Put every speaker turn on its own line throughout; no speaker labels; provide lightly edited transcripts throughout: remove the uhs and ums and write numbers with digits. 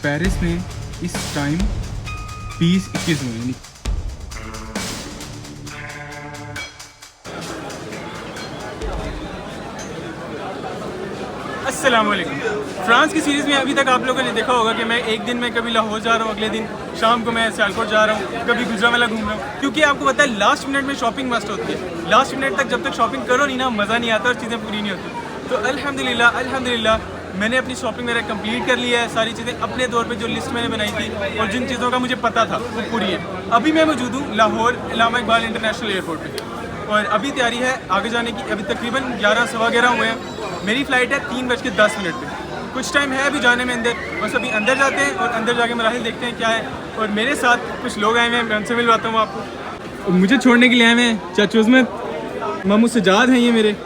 Paris में इस time 20-21 में यानी अस्सलाम वालेकुम। फ्रांस की सीरीज़ में अभी तक आप लोगों ने देखा होगा कि मैं एक दिन में कभी लाहौर जा रहा हूँ, अगले दिन शाम को मैं सियालकोट जा रहा हूँ, कभी गुजरावाला घूम रहा हूँ, क्योंकि आपको पता है लास्ट मिनट में शॉपिंग मस्ट होती है। लास्ट मिनट तक जब तक शॉपिंग करो नहीं ना, मज़ा नहीं आता और चीज़ें पूरी नहीं होती। तो अल्हम्दुलिल्लाह मैंने अपनी शॉपिंग मेरा कंप्लीट कर लिया है। सारी चीज़ें अपने तौर पे जो लिस्ट मैंने बनाई थी और जिन चीज़ों का मुझे पता था वो पूरी है। अभी मैं मौजूद हूँ लाहौर इलामा इकबाल इंटरनेशनल एयरपोर्ट पे और अभी तैयारी है आगे जाने की। अभी तकरीबन 11-11:15 हुए हैं। मेरी फ़्लाइट है 3:10 पे। कुछ टाइम है अभी जाने में अंदर, बस अभी अंदर जाते हैं और अंदर जाके मराहिल देखते हैं क्या है। और मेरे साथ कुछ लोग आए हुए हैं, मैं उनसे मिलवाता हूँ आपको। मुझे छोड़ने के लिए आए हुए हैं चाचू उस्मत, मामू सजाद हैं ये मेरे,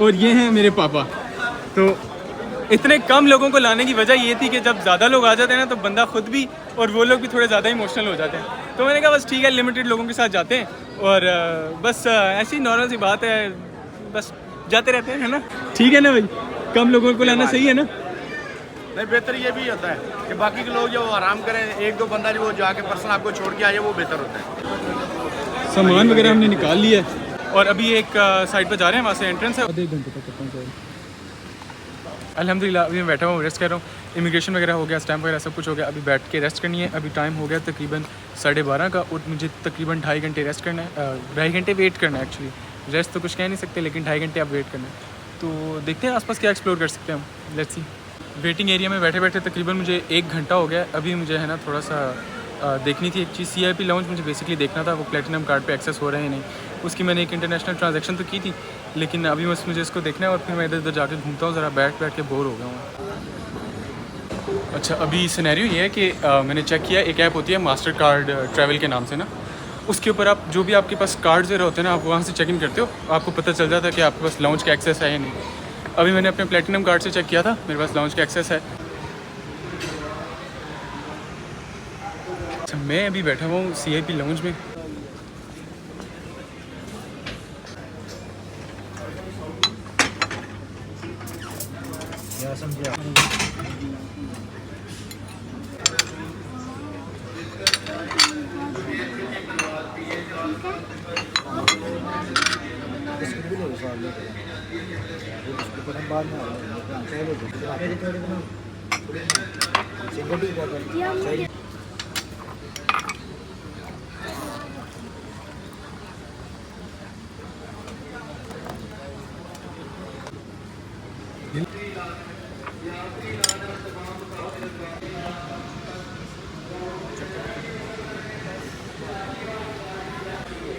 और ये हैं मेरे पापा। तो इतने कम लोगों को लाने की वजह ये थी कि जब ज़्यादा लोग आ जाते हैं ना तो बंदा खुद भी और वो लोग भी थोड़े ज़्यादा इमोशनल हो जाते हैं। तो मैंने कहा बस ठीक है, लिमिटेड लोगों के साथ जाते हैं और बस ऐसी नॉर्मल सी बात है, बस जाते रहते हैं, है ना। ठीक है ना भाई, कम लोगों को लाना सही है ना।
नहीं, बेहतर ये भी होता है कि बाकी के लोग जो आराम करें, 1-2 बंदा जो जाके पर्सन आपको छोड़ के आ जाए, वो बेहतर होता है।
सामान वगैरह हमने निकाल लिया है और अभी एक साइड पर जा रहे हैं, वहाँ से एंट्रेंस है। आधे घंटे तक पहुँच अल्हम्दुलिल्लाह। अभी मैं बैठा हुआ हूँ, रेस्ट कर रहा हूँ। इमिग्रेशन वगैरह हो गया, स्टैम्प वगैरह सब कुछ हो गया। अभी बैठ के रेस्ट करनी है। अभी टाइम हो गया तकरीबन 12:30 का और मुझे तकरीबन 2.5 घंटे रेस्ट करना है, 2.5 घंटे वेट करना है। एक्चुअली रेस्ट तो कुछ कह नहीं सकते, लेकिन 2.5 घंटे आप वेट करना है। तो देखते हैं आसपास क्या एक्सप्लोर कर सकते हैं हम। Let's see. वेटिंग एरिया में बैठे बैठे तकरीबन मुझे 1 घंटा हो गया। अभी मुझे है ना थोड़ा सा देखनी थी एक चीज़, CIP लाउंज मुझे बेसिकली देखना था, वो प्लेटिनम कार्ड पे एक्सेस हो रहे हैं नहीं। उसकी मैंने एक इंटरनेशनल ट्रांजैक्शन तो की थी, लेकिन अभी बस मुझे इसको देखना है और फिर मैं इधर उधर जाके घूमता हूँ। ज़रा बैठ बैठ के बोर हो गया हूँ। अच्छा, अभी सिनेरियो ये है कि मैंने चेक किया, एक ऐप होती है मास्टर कार्ड ट्रैवल के नाम से ना, उसके ऊपर आप जो भी आपके पास कार्ड वगैरह होते हैं ना, आप वहाँ से चेक इन करते हो, आपको पता चल जाता है कि आपके पास लाउंज का एक्सेस है या नहीं। अभी मैंने अपने प्लेटिनम कार्ड से चेक किया था, मेरे पास लाउंज का एक्सेस है। अच्छा, मैं अभी बैठा हुआ हूँ CIP लाउंज में।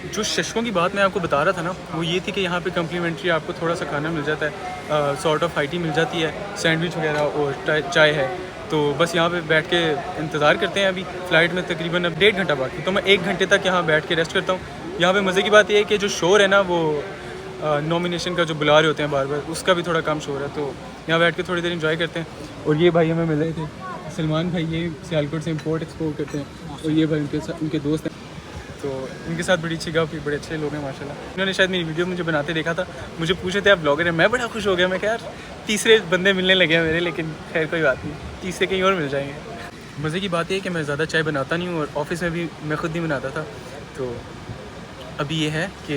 जो चश्मों की बात मैं आपको बता रहा था ना, वो ये थी कि यहाँ पे कम्प्लीमेंट्री आपको थोड़ा सा खाना मिल जाता है, सॉर्ट ऑफ IT मिल जाती है, सैंडविच वगैरह और चाय है। तो बस यहाँ पे बैठ के इंतज़ार करते हैं। अभी फ़्लाइट में तकरीबन अब 1.5 घंटा बाकी, तो मैं 1 घंटे तक यहाँ बैठ के रेस्ट करता हूँ। यहाँ पे मज़े की बात ये है कि जो शोर है ना, वो नॉमिनेशन का जो बुला रहे होते हैं बार बार, उसका भी थोड़ा कम शोर है। तो यहाँ बैठ के थोड़ी देर इंजॉय करते हैं। और ये भाई हमें मिल रहे थे, सलमान भाई, ये सियालकोट से इम्पोर्ट एक्सपोर्ट करते हैं, और ये भाई उनके दोस्त हैं। तो इनके साथ बड़ी अच्छी गप, बड़े अच्छे लोग हैं माशाल्लाह। इन्होंने शायद मेरी वीडियो मुझे बनाते देखा था, मुझे पूछे थे आप ब्लॉगर हैं। मैं बड़ा खुश हो गया, मैं क्या यार 3रे बंदे मिलने लगे हैं मेरे, लेकिन खैर कोई बात नहीं, 3रे कहीं और मिल जाएंगे। मज़े की बात है कि मैं ज़्यादा चाय बनाता नहीं हूँ और ऑफिस में भी मैं ख़ुद नहीं बनाता था। तो अभी ये है कि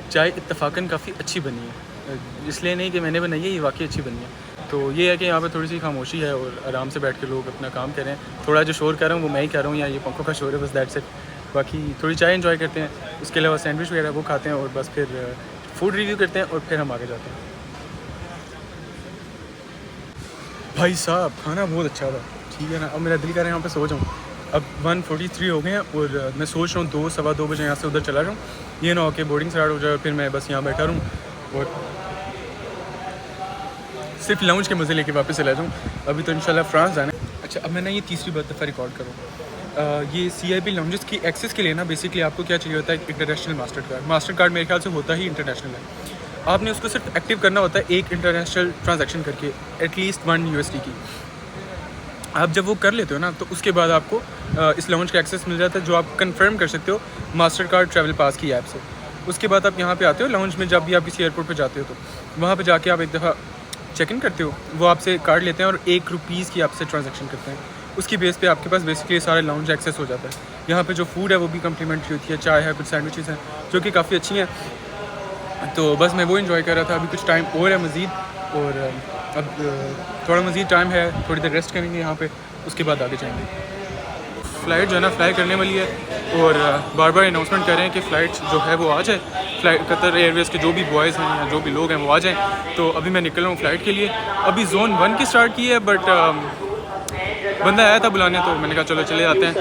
चाय इत्तफ़ाक़न काफ़ी अच्छी बनी है, इसलिए नहीं कि मैंने बनाई है, ये वाकई अच्छी बनी है। तो ये है कि यहाँ पर थोड़ी सी खामोशी है और आराम से बैठ के लोग अपना काम कर रहे हैं। थोड़ा जो शोर कर रहा हूँ वो मैं ही कर रहा हूँ, या ये पंखों का शोर है, बस दैट्स इट। बाकी थोड़ी चाय एंजॉय करते हैं, उसके अलावा सैंडविच वगैरह वो खाते हैं और बस फिर फूड रिव्यू करते हैं और फिर हम आगे जाते हैं। भाई साहब खाना बहुत अच्छा था, ठीक है ना। अब मेरा दिल कर रहा है यहाँ पे सो जाऊँ। अब 1:43 हो गए हैं और मैं सोच रहा हूँ 2-2:15 बजे यहाँ से उधर चला जाऊँ, ये ना हो कि बोर्डिंग स्टार्ट हो जाए और फिर मैं बस यहाँ बैठा रहूँ और सिर्फ लाउंज के मज़े लेके वापस चला जाऊँ। अभी तो इंशाल्लाह फ्रांस जाना है। अच्छा, अब मैं ना ये 3री दफ़ा रिकॉर्ड करूँ। ये CIP लाउंजेस की एक्सेस के लिए ना बेसिकली आपको क्या चाहिए होता है, इंटरनेशनल मास्टर कार्ड मेरे ख्याल से होता ही इंटरनेशनल है। आपने उसको सिर्फ एक्टिव करना होता है एक इंटरनेशनल ट्रांजैक्शन करके, एटलीस्ट 1 USD की। आप जब वो कर लेते हो ना, तो उसके बाद आपको इस लाउंज का एक्सेस मिल जाता है, जो आप कंफर्म कर सकते हो मास्टर कार्ड ट्रैवल पास की ऐप से। उसके बाद आप यहाँ पे आते हो लाउंज में, जब भी आप किसी एयरपोर्ट पे जाते हो तो वहाँ पे जाके आप एक दफ़ा चेक इन करते हो, वो आपसे कार्ड लेते हैं और ₹1 की आपसे ट्रांजैक्शन करते हैं। उसकी बेस पे आपके पास बेसिकली सारा लाउंज एक्सेस हो जाता है। यहाँ पे जो फूड है वो भी कम्प्लीमेंट्री होती है, चाय है, कुछ सैंडविचेस हैं जो कि काफ़ी अच्छी हैं। तो बस मैं वो इन्जॉय कर रहा था। अभी कुछ टाइम और है मज़ीद, और अब थोड़ा मज़ीद टाइम है, थोड़ी देर रेस्ट करेंगे यहाँ पे, उसके बाद आगे जाएंगे। फ़्लाइट जो है ना फ्लाई करने वाली है, और बार बार अनाउंसमेंट कर रहे हैं कि फ़्लाइट जो है वो आ जाए। फ़्लाइट कतर एयरवेज़ के जो भी बॉयज़ हैं या जो भी लोग हैं वो आ जाएँ। तो अभी मैं निकल रहा हूँ फ़्लाइट के लिए। अभी ज़ोन 1 की स्टार्ट की है, बट बंदा आया था बुलाने, तो मैंने कहा चलो चले जाते हैं।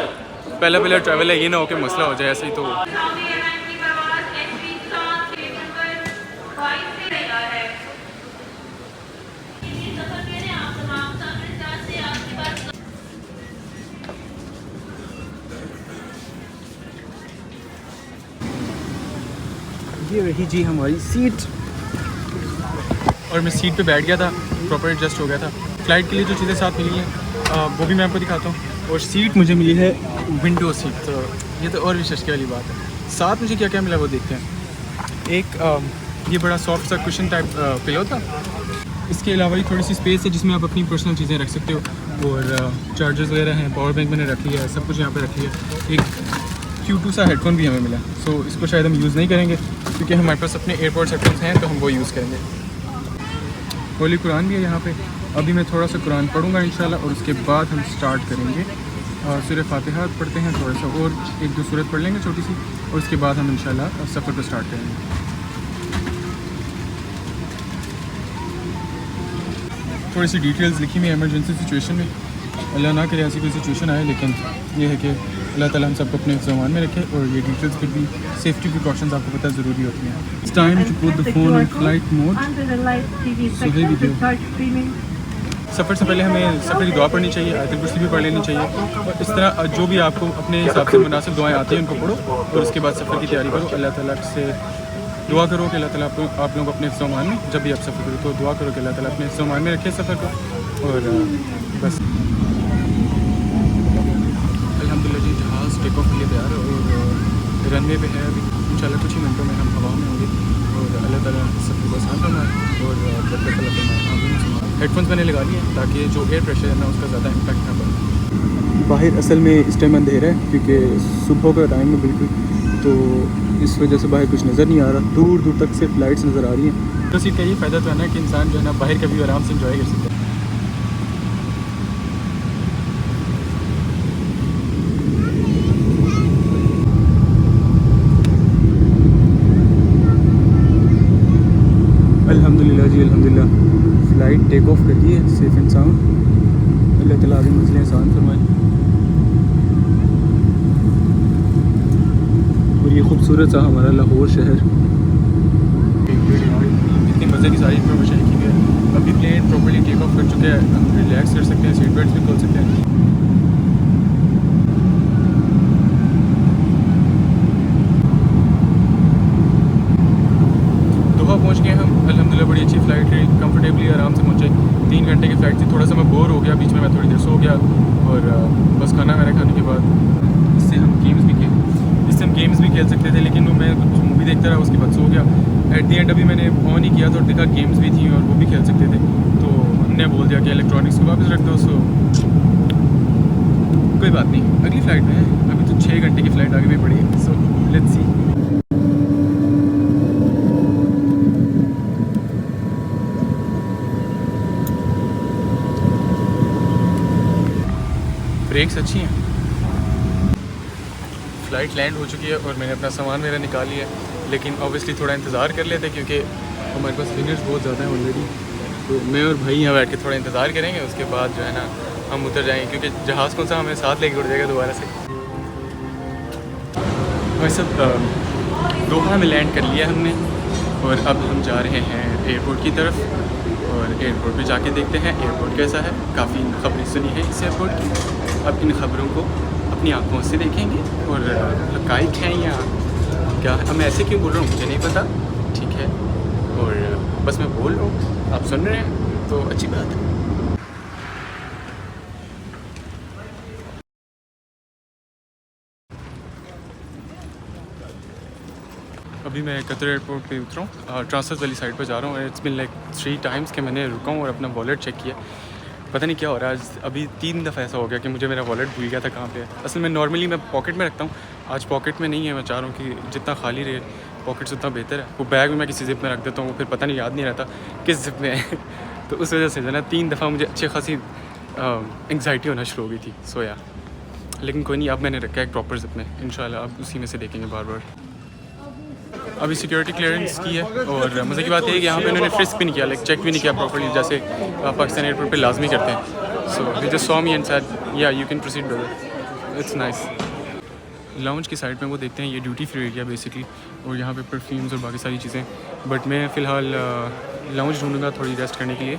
पहला ट्रैवल है, ये ना हो कि मसला हो जाए ऐसे ही। तो ये रही जी हमारी सीट, और मैं सीट पे बैठ गया था, प्रॉपर एडजस्ट हो गया था। फ़्लाइट के लिए जो चीज़ें साथ मिली हैं वो भी मैं आपको दिखाता हूँ। और सीट मुझे मिली है विंडो सीट, तो ये तो और भी शशके वाली बात है। साथ मुझे क्या क्या मिला वो देखते हैं। एक ये बड़ा सॉफ्ट सा कुशन टाइप पिलो था। इसके अलावा ही थोड़ी सी स्पेस है जिसमें आप अपनी पर्सनल चीज़ें रख सकते हो, और चार्जर्स वगैरह हैं, पावर बैंक मैंने रख लिया है, सब कुछ यहाँ पे रख लिया है। एक Q2 सा हेडफोन भी हमें मिला, सो इसको शायद हम यूज़ नहीं करेंगे क्योंकि हमारे पास अपने एयरपोर्ट्स हेडफोन्स हैं, तो हम वो यूज़ करेंगे। होली कुरान भी है यहाँ पे। अभी मैं थोड़ा सा कुरान पढ़ूँगा इंशाल्लाह, और उसके बाद हम स्टार्ट करेंगे। सूरह फातिहा पढ़ते हैं, थोड़ा सा और एक दो सूरत पढ़ लेंगे छोटी सी, और उसके बाद हम इंशाल्लाह सफ़र को स्टार्ट करेंगे। थोड़ी सी डिटेल्स लिखी हुई है एमरजेंसी सिचुएशन में। अल्लाह ना करे ऐसी कोई सिचुएशन आए, लेकिन ये है कि अल्लाह ताला हम सबको अपने ज़मान में रखे। और ये डिटेल्स फिर भी सेफ्टी प्रिकॉशंस आपको पता ज़रूरी होती हैं। It's time to put the phone on flight mode. सफ़र से पहले हमें सफ़र की दुआ पढ़नी चाहिए, आयतुल कुर्सी भी पढ़ लेनी चाहिए। और इस तरह जो भी आपको अपने हिसाब से मुनासिब दुआएं आती हैं उनको पढ़ो, और उसके बाद सफ़र की तैयारी करो। अल्लाह ताला से दुआ करो कि अल्लाह ताला आप लोगों को अपने ज़मान में, जब भी आप सफ़र करो तो दुआ करो कि अल्लाह ताला अपने ज़मान में रखे सफ़र को। और बस अल्हम्दुलिल्लाह जी, जहाज़ टेक ऑफ के लिए तैयार है और रनवे पे है। अभी इंशाल्लाह कुछ ही मिनटों में हम हवा में होंगे, और अल्लाह ताला सफ़र को आसान बनाए और बरकत अता फरमाए। हेडफोन्स मैंने लगा लिए हैं ताकि जो एयर प्रेशर है ना उसका ज़्यादा इम्पैक्ट ना पड़े। बाहर असल में इस टाइम अंधेरा है क्योंकि सुबह का टाइम है बिल्कुल, तो इस वजह से बाहर कुछ नज़र नहीं आ रहा। दूर दूर तक से फ़्लाइट्स नज़र आ रही हैं। तो इसका ये फ़ायदा तो है ना कि इंसान जो है ना बाहर कभी आराम से इंजॉय कर सकता है। अल्हम्दुलिल्लाह जी, अल्हम्दुलिल्लाह फ़्लाइट टेक ऑफ कर दी है सेफ़ एंड साउंड। अल्लाह ताला आगे मंज़िलें आसान फरमाए। और ये खूबसूरत सा हमारा लाहौर शहर, इतनी मज़े की सारी इन्फॉर्मेशन लिखी हुई है। अभी प्लेन प्रॉपर्ली टेक ऑफ कर चुके हैं, हम रिलैक्स कर सकते हैं, सीट बेल्ट भी खोल सकते हैं। दोहा पहुंच गए हम, अल्हम्दुलिल्लाह बड़ी अच्छी फ़्लाइट रही, कंफर्टेबली आराम से पहुंचे। 3 घंटे की फ़्लाइट थी। थोड़ा सा मैं बोर हो गया बीच में, मैं थोड़ी देर सो गया, और बस खाना वगैरह खाने के बाद इससे हम गेम्स भी खेल सकते थे, लेकिन मैं कुछ मूवी देखता रहा, उसके बाद सो गया। एट दी एंड अभी मैंने ऑन ही किया तो देखा गेम्स भी थी और वो भी खेल सकते थे, तो हमने बोल दिया कि इलेक्ट्रॉनिक्स को वापस रख दो। सो कोई बात नहीं, अगली फ़्लाइट में है। अभी तो 6 घंटे की फ़्लाइट आगे भी पड़ी है, सो लेट्स सी। ब्रेक्स अच्छी हैं। फ़्लाइट लैंड हो चुकी है और मैंने अपना सामान मेरा निकाल लिया है, लेकिन ऑब्वियसली थोड़ा इंतज़ार कर लेते क्योंकि हमारे पास फिंगर्स बहुत ज़्यादा हैं ऑलरेडी। तो मैं और भाई यहाँ बैठ के थोड़ा इंतज़ार करेंगे, उसके बाद जो है ना हम उतर जाएंगे, क्योंकि जहाज़ कौन सा हमें साथ लेके उड़ जाएगा दोबारा से। वैसे दोहा में लैंड कर लिया हमने, और अब हम जा रहे हैं एयरपोर्ट की तरफ, और एयरपोर्ट पे जाके देखते हैं एयरपोर्ट कैसा है। काफ़ी खबरें सुनी है इस एयरपोर्ट की, अब इन खबरों को अपनी आंखों से देखेंगे। और हकाइक हैं या क्या है, मैं ऐसे क्यों बोल रहा हूँ मुझे नहीं पता, ठीक है, और बस मैं बोल रहा हूँ, आप सुन रहे हैं तो अच्छी बात है। अभी मैं कतर एयरपोर्ट पे उतरा हूँ, ट्रांसफर वाली साइड पर जा रहा हूँ। इट्स बिन लाइक 3 टाइम्स कि मैंने रुका हूँ और अपना वॉलेट चेक किया। पता नहीं क्या हो रहा है आज। अभी 3 दफ़ा ऐसा हो गया कि मुझे मेरा वॉलेट भूल गया था कहाँ पे है। असल में नॉर्मली मैं पॉकेट में रखता हूँ, आज पॉकेट में नहीं है। मैं चाह रहा हूँ कि जितना खाली रहे पॉकेट्स उतना बेहतर है। वो बैग में मैं किसी जिप में रख देता हूँ, फिर पता नहीं याद नहीं रहता किस जिप में है तो उस वजह से जो है ना 3 दफ़ा मुझे अच्छी खासी एंग्जाइटी होना शुरू हो गई थी। सोया, लेकिन कोई नहीं, अब मैंने रखा है एक प्रॉपर जिप में, इंशाल्लाह अब उसी में से देखेंगे बार बार। अभी सिक्योरिटी क्लियरेंस की है और मज़े की बात है कि यहाँ पे उन्होंने फ्रिस्क भी नहीं किया, लाइक चेक भी नहीं किया प्रॉपर्ली, जैसे पाकिस्तान एयरपोर्ट पे लाजमी करते हैं। So they just saw me and said yeah you can proceed brother, it's nice. Lounge की साइड में वो देखते हैं, ये ड्यूटी फ्री एरिया बेसिकली, और यहाँ पे परफ्यूम्स और बाकी सारी चीज़ें। बट मैं फ़िलहाल लाउंज ढूंढूंगा थोड़ी रेस्ट करने के लिए।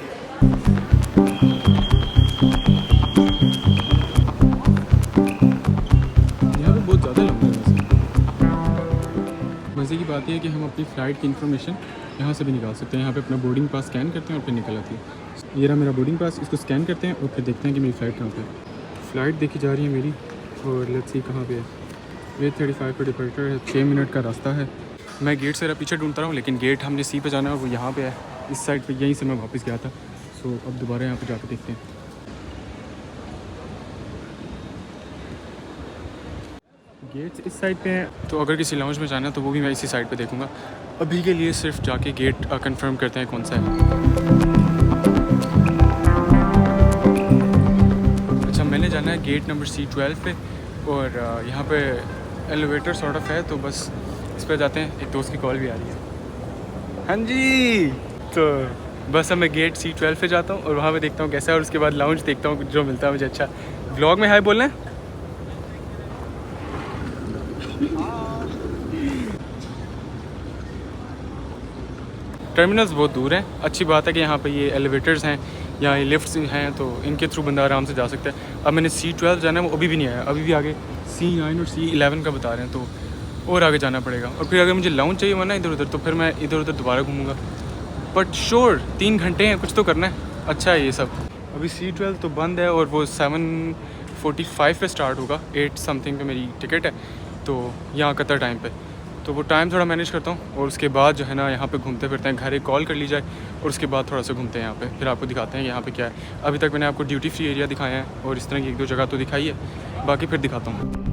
यहाँ पे बहुत ज़्यादा लाउंज है। मज़े की बात यह है कि हम अपनी फ़्लाइट की इन्फॉर्मेशन यहाँ से भी निकाल सकते हैं। यहाँ पे अपना बोर्डिंग पास स्कैन करते हैं और फिर निकल आती है। ये रहा मेरा बोर्डिंग पास, इसको स्कैन करते हैं और फिर देखते हैं कि मेरी फ़्लाइट कहाँ पे है। फ़्लाइट देखी जा रही है मेरी, और लेट्स सी कहाँ पे है। 8:35 पर डिपार्चर है, 6 मिनट का रास्ता है। मैं गेट से पीछे ढूंढता रहा हूँ, लेकिन गेट हमने सी पे जाना है और वो यहाँ पे है, इस साइड पे। यहीं से मैं वापस गया था। सो अब दोबारा यहाँ पे जाके देखते हैं। गेट्स इस साइड पे हैं, तो अगर किसी लाउंज में जाना है तो वो भी मैं इसी साइड पे देखूँगा। अभी के लिए सिर्फ जाके गेट कंफर्म करते हैं कौन सा है। अच्छा, मैंने जाना है गेट नंबर C12 पे, और यहाँ पे एलिवेटर सॉर्ट ऑफ है, तो बस इस पर जाते हैं। एक दोस्त की कॉल भी आ रही है। हाँ जी, तो बस अब मैं गेट C12 पे जाता हूँ और वहाँ पे देखता हूँ कैसा है, और उसके बाद लाउंज देखता हूँ जो मिलता है मुझे। अच्छा, व्लॉग में हाय बोलना है। टर्मिनल्स बहुत दूर हैं। अच्छी बात है कि यहाँ पे ये एलिवेटर्स हैं या ये लिफ्ट्स हैं, तो इनके थ्रू बंदा आराम से जा सकता है। अब मैंने C12 जाना है, वो अभी भी नहीं आया, अभी भी आगे C9 और C11 का बता रहे हैं, तो और आगे जाना पड़ेगा। और फिर अगर मुझे लाउंज चाहिए वरना इधर उधर, तो फिर मैं इधर उधर दोबारा घूमूंगा। बट श्योर 3 घंटे हैं, कुछ तो करना है। अच्छा है ये सब। अभी C12 तो बंद है और वो 7:45 पे स्टार्ट होगा, 8 समथिंग पे मेरी टिकट है, तो यहाँ कतर टाइम पे। तो वो टाइम थोड़ा मैनेज करता हूँ, और उसके बाद जो है ना यहाँ पे घूमते फिरते हैं। घर एक कॉल कर ली जाए और उसके बाद थोड़ा सा घूमते हैं यहाँ पे, फिर आपको दिखाते हैं यहाँ पे क्या है। अभी तक मैंने आपको ड्यूटी फ्री एरिया दिखाया है और इस तरह की 1-2 जगह तो दिखाई है, बाकी फिर दिखाता हूँ।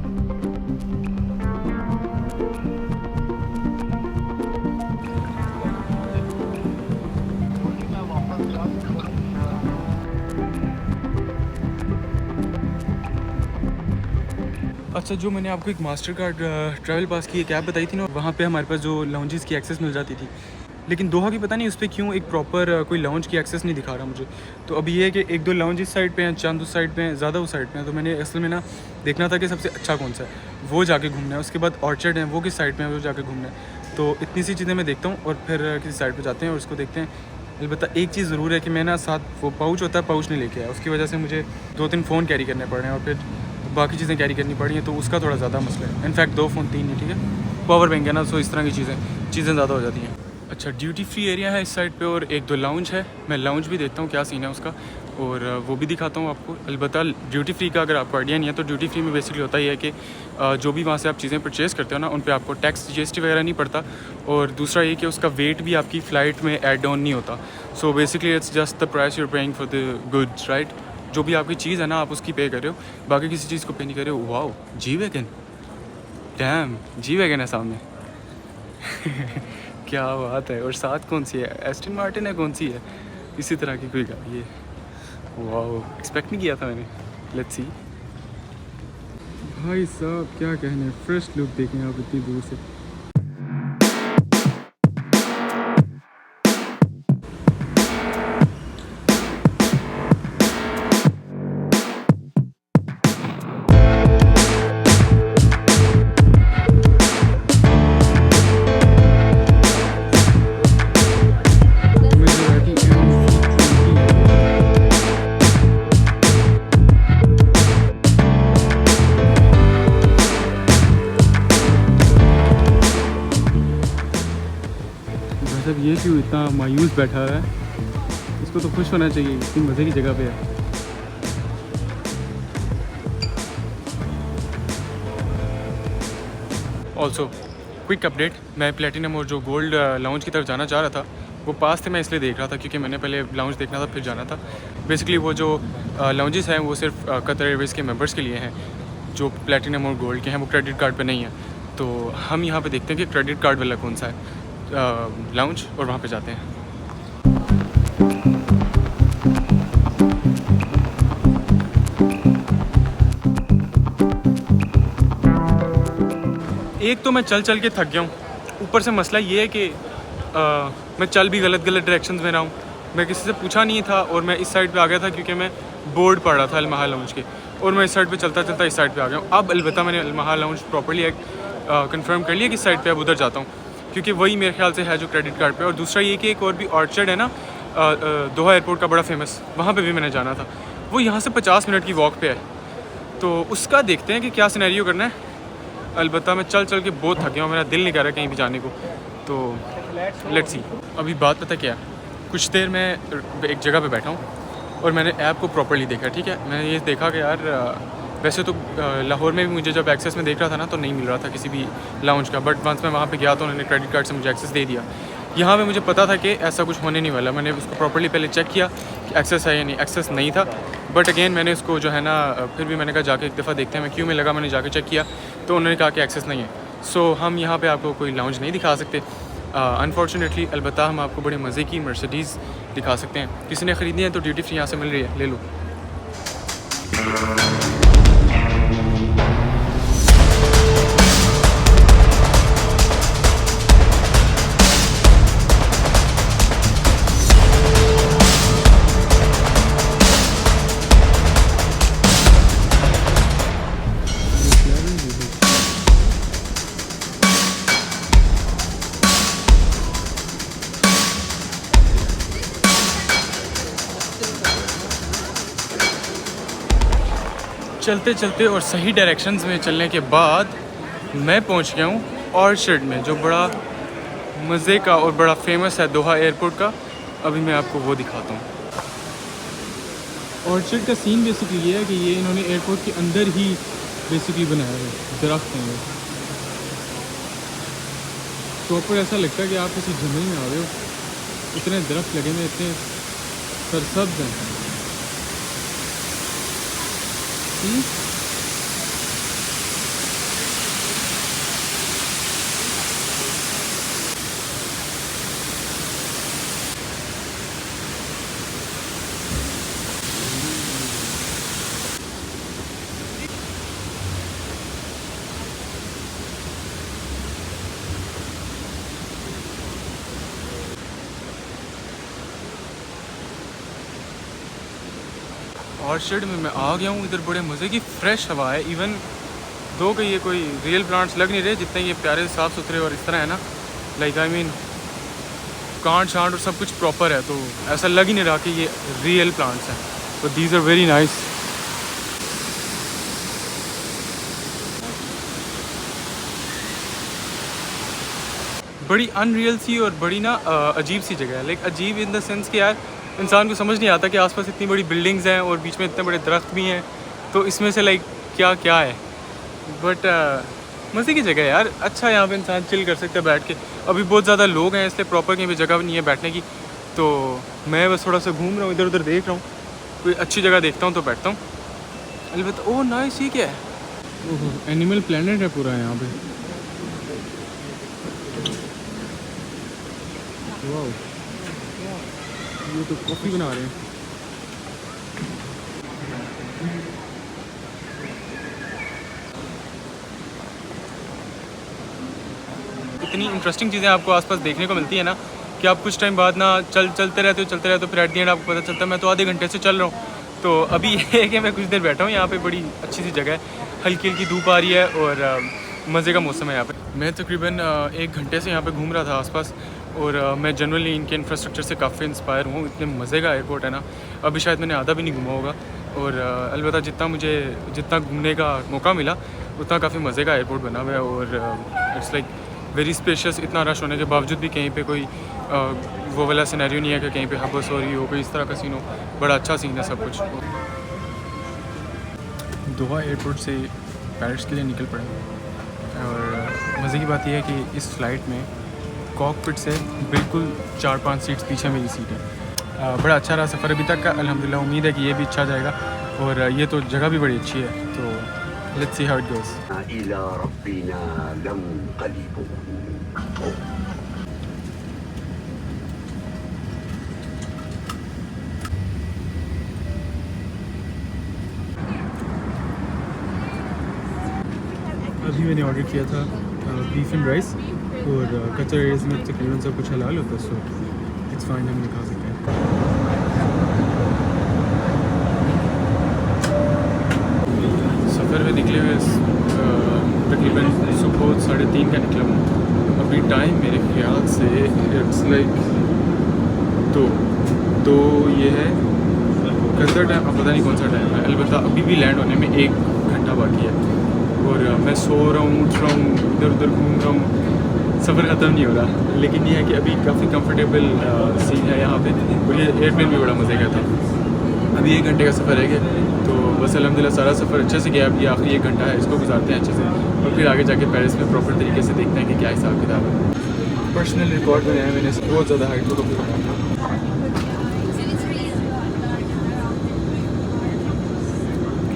अच्छा, जो मैंने आपको एक मास्टर कार्ड ट्रैवल पास की एक ऐप बताई थी ना, वहाँ पे हमारे पास जो लाउंजेस की एक्सेस मिल जाती थी, लेकिन दोहा की पता नहीं उस पर क्यों एक प्रॉपर कोई लाउंज की एक्सेस नहीं दिखा रहा मुझे। तो अभी ये है कि 1-2 लाउंज इस साइड पे हैं, चंद उस साइड पे हैं, ज़्यादा उस साइड पे हैं। तो मैंने असल में ना देखना था कि सबसे अच्छा कौन सा है, वो जाके घूमना है। उसके बाद ऑर्चर्ड है, वो किस साइड पे है, वो जाके घूमना है। तो इतनी सी चीज़ें मैं देखता हूँ और फिर किसी साइड पर जाते हैं और उसको देखते हैं। अलबत्ता एक चीज़ ज़रूर है कि मैं ना साथ वो पाउच होता है, पाउच नहीं लेके आया, उसकी वजह से मुझे 2-3 फ़ोन कैरी करने पड़ रहे हैं और फिर बाकी चीज़ें कैरी करनी पड़ी हैं, तो उसका थोड़ा ज़्यादा मसला है। इनफैक्ट 2 फ़ोन 3 नहीं, ठीक है, पावर बैंक है ना, सो इस तरह की चीज़ें ज़्यादा हो जाती हैं। अच्छा, ड्यूटी फ्री एरिया है इस साइड पे और 1-2 लाउंज है। मैं लाउंज भी देखता हूँ क्या सीन है उसका, और वो भी दिखाता हूँ आपको। अलबत्ता ड्यूटी फ्री का अगर आपको आइडिया नहीं है, तो ड्यूटी फ्री में बेसिकली होता ही है कि जो भी वहाँ से आप चीज़ें परचेज़ करते हो ना, उन पर आपको टैक्स GST वगैरह नहीं पड़ता, और दूसरा ये कि उसका वेट भी आपकी फ़्लाइट में ऐड ऑन नहीं होता। So basically it's just the price you are paying for the goods, right. जो भी आपकी चीज़ है ना, आप उसकी पे कर रहे हो, बाकी किसी चीज़ को पे नहीं कर रहे हो। Wow, G wagon, dam, G wagon है सामने क्या बात है। और साथ कौन सी है, एस्टन मार्टिन है, कौन सी है, इसी तरह की कोई गाड़ी है। वाओ, एक्सपेक्ट नहीं किया था मैंने। Let's see. भाई साहब क्या कहने, फर्स्ट लुक देखें आप इतनी दूर से। मतलब ये क्यों इतना मायूस बैठा है, इसको तो खुश होना चाहिए, इतनी मज़े की जगह पे है। ऑल्सो क्विक अपडेट, मैं प्लेटिनम और जो गोल्ड लाउंज की तरफ जाना चाह रहा था, वो पास थे, मैं इसलिए देख रहा था क्योंकि मैंने पहले लाउंज देखना था फिर जाना था। बेसिकली वो जो लाउंजेस हैं वो सिर्फ कतर एयरवेज़ के मेंबर्स के लिए हैं, जो प्लेटिनम और गोल्ड के हैं, वो क्रेडिट कार्ड पे नहीं है। तो हम यहाँ पे देखते हैं कि क्रेडिट कार्ड वाला कौन सा है लाउंज, और वहाँ पे जाते हैं। एक तो मैं चल चल के थक गया हूँ, ऊपर से मसला ये है कि मैं चल भी गलत डायरेक्शंस में रहा हूँ। मैं किसी से पूछा नहीं था और मैं इस साइड पे आ गया था क्योंकि मैं बोर्ड पढ़ रहा था अल-महाल लाउंज के, और मैं इस साइड पे चलता चलता इस साइड पे आ गया हूँ। अब अलबत्ता मैंने अल-महाल लाउंज प्रॉपर्ली कंफर्म कर लिया कि इस साइड पे अब उधर जाता हूँ, क्योंकि वही मेरे ख्याल से है जो क्रेडिट कार्ड पे। और दूसरा ये कि एक और भी ऑर्चर्ड है ना दोहा एयरपोर्ट का बड़ा फेमस, वहाँ पर भी मैंने जाना था। वो यहाँ से 50 मिनट की वॉक पे है, तो उसका देखते हैं कि क्या सिनेरियो करना है। अलबत्ता मैं चल चल के बहुत थक गया हूँ, मेरा दिल नहीं कर रहा कहीं भी जाने को, तो लेट्स सी। अभी बात पता क्या, कुछ देर मैं एक जगह पे बैठा हूँ और मैंने ऐप को प्रॉपर्ली देखा, ठीक है। मैंने ये देखा कि यार वैसे तो लाहौर में भी मुझे जब एक्सेस में देख रहा था ना तो नहीं मिल रहा था किसी भी लाउंज का, बट वंस मैं वहाँ पे गया तो उन्होंने क्रेडिट कार्ड से मुझे एक्सेस दे दिया। यहाँ पे मुझे पता था कि ऐसा कुछ होने नहीं वाला। मैंने उसको प्रॉपर्ली पहले चेक किया कि एक्सेस है या नहीं, एक्सेस नहीं था। बट अगेन मैंने उसको जो है ना फिर भी मैंने कहा जाके एक दफ़ा देखते हैं। मैं क्यों में लगा, मैंने जाके चेक किया तो उन्होंने कहा कि एक्सेस नहीं है। सो हम यहाँ पे आपको कोई लाउंज नहीं दिखा सकते अनफॉर्चुनेटली। अलबत्ता हम आपको बड़े मज़े की मर्सिडीज़ दिखा सकते हैं। किसी ने ख़रीदनी है तो ड्यूटी फ्री यहाँ से मिल रही है, ले लो। चलते चलते और सही डायरेक्शंस में चलने के बाद मैं पहुंच गया हूँ ऑर्चर्ड में, जो बड़ा मज़े का और बड़ा फेमस है दोहा एयरपोर्ट का। अभी मैं आपको वो दिखाता हूँ। ऑर्चर्ड का सीन बेसिकली ये है कि ये इन्होंने एयरपोर्ट के अंदर ही बेसिकली बनाया है, दरख्त हैं। प्रॉपर ऐसा लगता है कि आप किसी जंगल में आ रहे हो, इतने दरख्त लगे हुए, इतने सरसब्ज हैं। ऑर्चर्ड में मैं आ गया हूँ। इधर बड़े मज़े की फ़्रेश हवा है। इवन दो कि ये कोई रियल प्लांट्स लग नहीं रहे, जितने ये प्यारे साफ़ सुथरे और इस तरह है ना, like I mean can't shan't और सब कुछ प्रॉपर है, तो ऐसा लग ही नहीं रहा कि ये रियल प्लांट्स हैं। तो दीज आर वेरी नाइस। बड़ी अनरियल सी और बड़ी ना अजीब सी जगह है। लाइक अजीब इन द सेंस कि यार इंसान को समझ नहीं आता कि आसपास इतनी बड़ी बिल्डिंग्स हैं और बीच में इतने बड़े दरख्त भी हैं, तो इसमें से लाइक क्या क्या है। बट मज़े की जगह है यार, अच्छा यहाँ पे इंसान चिल कर सकता है बैठ के। अभी बहुत ज़्यादा लोग हैं इसलिए प्रॉपर कहीं भी जगह नहीं है बैठने की, तो मैं बस थोड़ा सा घूम रहा हूँ, इधर उधर देख रहा हूँ, कोई अच्छी जगह देखता हूँ तो बैठता हूँ। अलबत्ता ओह नाइस, ये क्या है? ओह एनिमल प्लेनेट है पूरा यहाँ पे। वाह, ये तो कॉफ़ी बना रहे हैं। इतनी इंटरेस्टिंग चीज़ें आपको आसपास देखने को मिलती है ना कि आप कुछ टाइम बाद ना चलते रहते हो, फिर एट द एंड आपको पता चलता है मैं तो आधे घंटे से चल रहा हूँ। तो अभी ये है कि मैं कुछ देर बैठा हूँ यहाँ पे, बड़ी अच्छी सी जगह है, हल्की हल्की धूप आ रही है और मज़े का मौसम है यहाँ पे। मैं तकरीबन 1 घंटे से यहाँ पे घूम रहा था आसपास, और मैं जनरली इनके इंफ्रास्ट्रक्चर से काफ़ी इंस्पायर हूँ। इतने मज़े का एयरपोर्ट है ना, अभी शायद मैंने आधा भी नहीं घूमा होगा। और अलबत्ता जितना घूमने का मौका मिला उतना काफ़ी मज़े का एयरपोर्ट बना हुआ है, और इट्स लाइक वेरी स्पेशियस। इतना रश होने के बावजूद भी कहीं पे कोई वो वाला सिनेरियो नहीं है कि कहीं पे हबस हो रही हो, कोई इस तरह का सीन हो। बड़ा अच्छा सीन है सब कुछ। दोहा एयरपोर्ट से पेरिस के लिए निकल पड़े, और मज़े की बात यह है कि इस फ़्लाइट में कॉकपिट से बिल्कुल 4-5 सीट्स पीछे मेरी सीट है। बड़ा अच्छा रहा सफ़र अभी तक का अल्हम्दुलिल्लाह। उम्मीद है कि ये भी अच्छा जाएगा, और ये तो जगह भी बड़ी अच्छी है, तो let's see how it goes.
इला रब्बिना लंक़लिबून।
अभी मैंने ऑर्डर किया था बीफ एंड राइस, और कच्चा राइस में तकरीबन सब कुछ हलाल होता है, सो इट्स फाइन, हम खा सकते हैं। सफ़र में निकले हुए तकरीबन सुबह 3:30 का निकला हूँ। अभी टाइम मेरे ख्याल से इट्स लाइक तो ये है कस्टर टाइम, अब पता नहीं कौन सा टाइम है, अलबत्ता अभी भी लैंड होने में 1 घंटा बाकी है, और मैं सो रहा हूँ, उठ रहा हूँ, इधर उधर घूम रहा हूँ, सफ़र ख़त्म नहीं हो रहा। लेकिन ये है कि अभी काफ़ी कंफर्टेबल सीन है यहाँ पे, और ये एयरप्लेन भी बड़ा मज़े का था। अभी 1 घंटे का सफ़र है गया, तो बस अल्हम्दुलिल्लाह सारा सफ़र अच्छे से गया। अभी आखिरी 1 घंटा है, इसको गुजारते हैं अच्छे से, और फिर आगे जाके पेरिस में प्रॉपर तरीके से देखते हैं कि क्या हिसाब किताब है। पर्सनल रिकॉर्ड बनाया है मैंने, बहुत ज़्यादा हाइट को बनाया।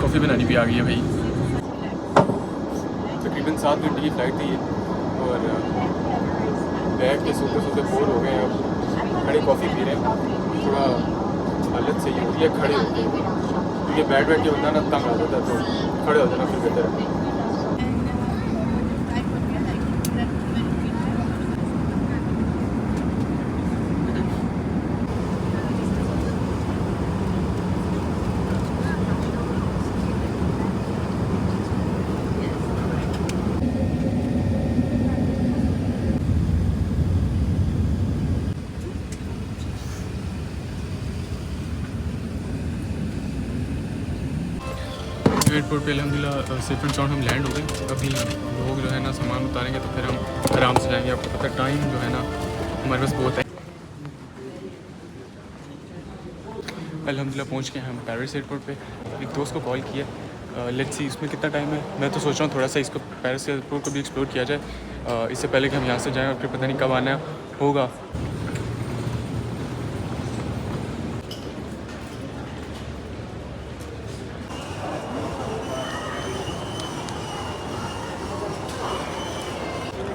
कॉफ़ी बनानी भी आ गई है भाई। तकरीबन 7 घंटे की फ़्लाइट थी ये, और बैठ के सोते सोते बोर हो गए। अब खड़े कॉफ़ी पी रहे हैं, थोड़ा हालत सही हो रही है खड़े हो गए, क्योंकि बैठ के होता है ना तंग आ जाता है, तो खड़े हो जाना फिर बेहतर है। एयरपोर्ट पे अल्हम्दुलिल्लाह सेफ एंड साउंड हम लैंड हो गए। अभी लोग जो है ना सामान उतारेंगे, तो फिर हम आराम से जाएंगे। आपको पता टाइम जो है ना हमारे पास बहुत है। अल्हम्दुलिल्लाह पहुंच गए हम पेरिस एयरपोर्ट पे। एक दोस्त को कॉल किया, लेट्स सी इसमें कितना टाइम है। मैं तो सोच रहा हूँ थोड़ा सा इसको पेरिस एयरपोर्ट को भी एक्सप्लोर किया जाए, इससे पहले कि हम यहाँ से जाएँ, और फिर पता नहीं कब आना होगा।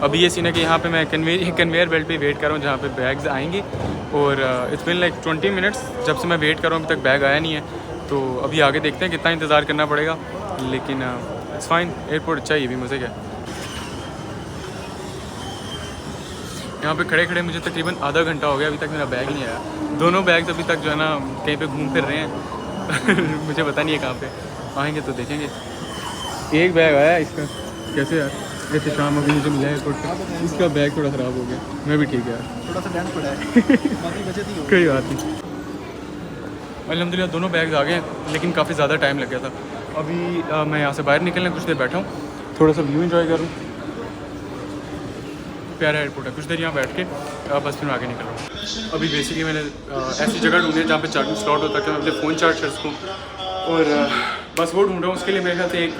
अभी ये सीन है कि यहाँ पे मैं कन्वेयर बेल्ट पे वेट कर रहा हूँ, जहाँ पे बैग्स आएंगे, और इट्स बिन लाइक 20 मिनट्स जब से मैं वेट कर रहा हूँ, अभी तक बैग आया नहीं है। तो अभी आगे देखते हैं कितना इंतज़ार करना पड़ेगा, लेकिन इट्स फाइन। एयरपोर्ट अच्छा, ये भी मज़े का। यहाँ पे खड़े खड़े मुझे तकरीबन आधा घंटा हो गया, अभी तक मेरा बैग नहीं आया। दोनों बैग्स अभी तक जो है ना कहीं पे घूम फिर रहे हैं मुझे पता नहीं है कहाँ पे आएंगे, तो देखेंगे। एक बैग आया इसका, कैसे यार ऐसे शाम अभी मुझे मिला एयरपोर्ट पे, इसका बैग थोड़ा ख़राब हो गया। मैं भी ठीक है यार,
थोड़ा सा डैमेज पड़ा है बाकी बचे थी
कोई बात नहीं। अल्हम्दुलिल्लाह दोनों बैग्स आ गए हैं, लेकिन काफ़ी ज़्यादा टाइम लग गया था। अभी मैं यहाँ से बाहर निकलने कुछ देर बैठा हूँ, थोड़ा सा व्यू एंजॉय करूँ। प्यारा एयरपोर्ट है, कुछ देर यहाँ बैठ के बस फिर मैं आगे निकल रहा हूँ। अभी बेसिकली मैंने ऐसी जगह ढूंढी है जहाँ पे चार्जिंग स्लॉट होता है कि मैं अपने फ़ोन चार्ज कर सकूँ, और बस वो ढूंढ रहा हूँ। उसके लिए मेरे ख्याल से एक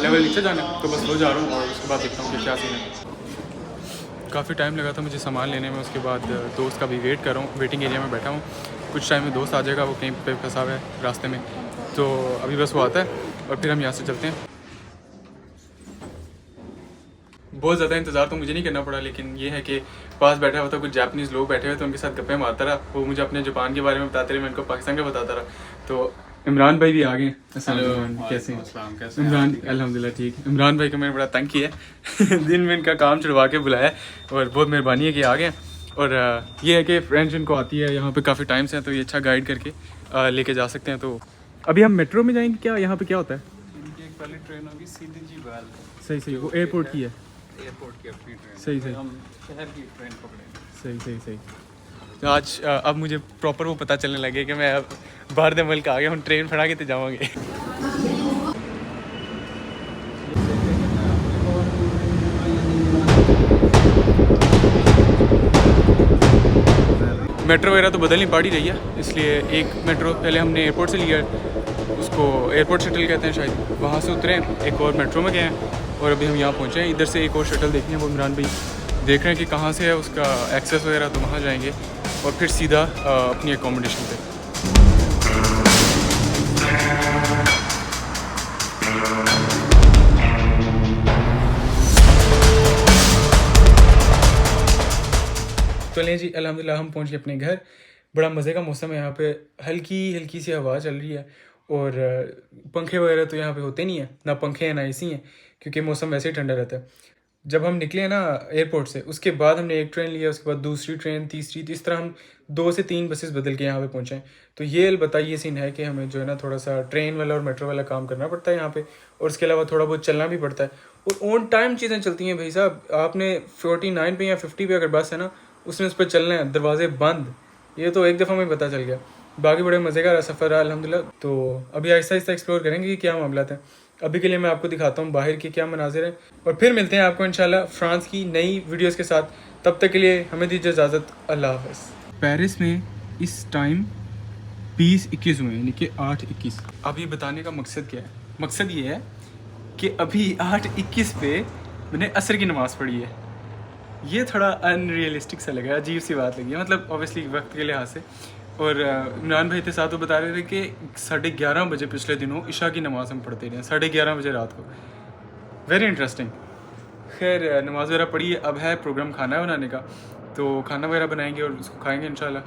लेवल नीचे जाना है, तो बस वो जा रहा हूँ, और उसके बाद देखता हूँ कि क्या सीन है। काफ़ी टाइम लगा था मुझे सामान लेने में, उसके बाद दोस्त का भी वेट कर रहा हूँ, वेटिंग एरिया में बैठा हूँ। कुछ टाइम में दोस्त आ जाएगा, वो कहीं पे फंसा हुआ है रास्ते में, तो अभी बस वो आता है, और फिर हम यहाँ से चलते हैं। बहुत ज़्यादा इंतज़ार तो मुझे नहीं करना पड़ा, लेकिन ये है कि पास बैठा हुआ था कुछ जापानीज़ लोग बैठे हुए थे, उनके साथ गप्पे मारता रहा। वो मुझे अपने जापान के बारे में बताते रहे, मैं उनको पाकिस्तान का बताता रहा। तो इमरान भाई भी आ गए। कैसे हैं इमरान? अल्हम्दुलिल्लाह ठीक। इमरान भाई को मैंने बड़ा तंग किया दिन में इनका काम छुड़वा के बुलाया, और बहुत मेहरबानी है कि आ गए। और ये है कि फ्रेंड्स इनको आती है यहाँ पे काफ़ी टाइम से, तो ये अच्छा गाइड करके लेके जा सकते हैं। तो अभी हम मेट्रो में जाएंगे क्या? यहाँ पे क्या होता है?
इनकी एक पहली ट्रेन होगी सीधी जी बैल,
सही सही, वो एयरपोर्ट की है।
एयरपोर्ट की अपनी ट्रेन।
सही सही,
हम शहर की ट्रेन पकड़ेंगे।
सही सही सही। तो आज अब मुझे प्रॉपर वो पता चलने लगे कि मैं अब बाहर दे मुल्क आ गया हूँ, ट्रेन फड़ा के तो जावांगे। मेट्रो वगैरह तो बदलनी पड़ ही रही है, इसलिए एक मेट्रो पहले हमने एयरपोर्ट से लिया, उसको एयरपोर्ट शटल कहते हैं शायद, वहाँ से उतरे, एक और मेट्रो में गए हैं, और अभी हम यहाँ पहुँचे हैं। इधर से एक और शटल देखनी है, वो इमरान भाई देख रहे हैं कि कहाँ से है उसका एक्सेस वगैरह, तो वहाँ जाएंगे। और फिर सीधा अपनी एकोमोडेशन पे। चलें जी, अल्हम्दुलिल्लाह हम पहुँच गए अपने घर। बड़ा मज़े का मौसम है यहाँ पे, हल्की हल्की सी हवा चल रही है और पंखे वगैरह तो यहाँ पे होते नहीं है, ना पंखे हैं ना एसी हैं, क्योंकि मौसम वैसे ही ठंडा रहता है। जब हम निकले ना एयरपोर्ट से, उसके बाद हमने एक ट्रेन लिया, उसके बाद दूसरी ट्रेन, तीसरी, तो इस तरह हम 2 से 3 बसेस बदल के यहाँ पे पहुँचे हैं। तो ये अलबत्ता ये सीन है कि हमें जो है ना थोड़ा सा ट्रेन वाला और मेट्रो वाला काम करना पड़ता है यहाँ पे, और उसके अलावा थोड़ा बहुत चलना भी पड़ता है। और ऑन टाइम चीज़ें चलती हैं भाई साहब। आपने 49 पे या 50 पे अगर बस है ना, उसने उस पर चलना है, दरवाजे बंद, ये तो एक दफ़ा में पता चल गया। बाकी बड़े मज़े का सफ़र रहा अल्हम्दुलिल्लाह। तो अभी आहिस्ता आहिस्ता एक्सप्लोर करेंगे कि क्या मामला है। अभी के लिए मैं आपको दिखाता हूँ बाहर के क्या मनाजिर हैं, और फिर मिलते हैं आपको इंशाल्लाह फ्रांस की नई वीडियोस के साथ। तब तक के लिए हमें दीजिए इजाज़त, अल्लाह हाफ़िज़। पेरिस में इस टाइम 20:21 हुए, यानी कि 8:21। अब ये बताने का मकसद क्या है? मकसद ये है कि अभी 8:21 पे मैंने असर की नमाज़ पढ़ी है। ये थोड़ा अनरियलिस्टिक सा लगा, अजीब सी बात लगी है, मतलब ऑब्वियसली वक्त के लिहाज से। और इमरान भाई थे साथ, वो बता रहे थे कि 11:30 बजे पिछले दिनों इशा की नमाज़ हम पढ़ते रहे, 11:30 बजे रात को। Very interesting. खैर नमाज़ वगैरह पढ़ी है, अब है प्रोग्राम खाना बनाने का, तो खाना वगैरह बनाएंगे और उसको खाएंगे इंशाल्लाह।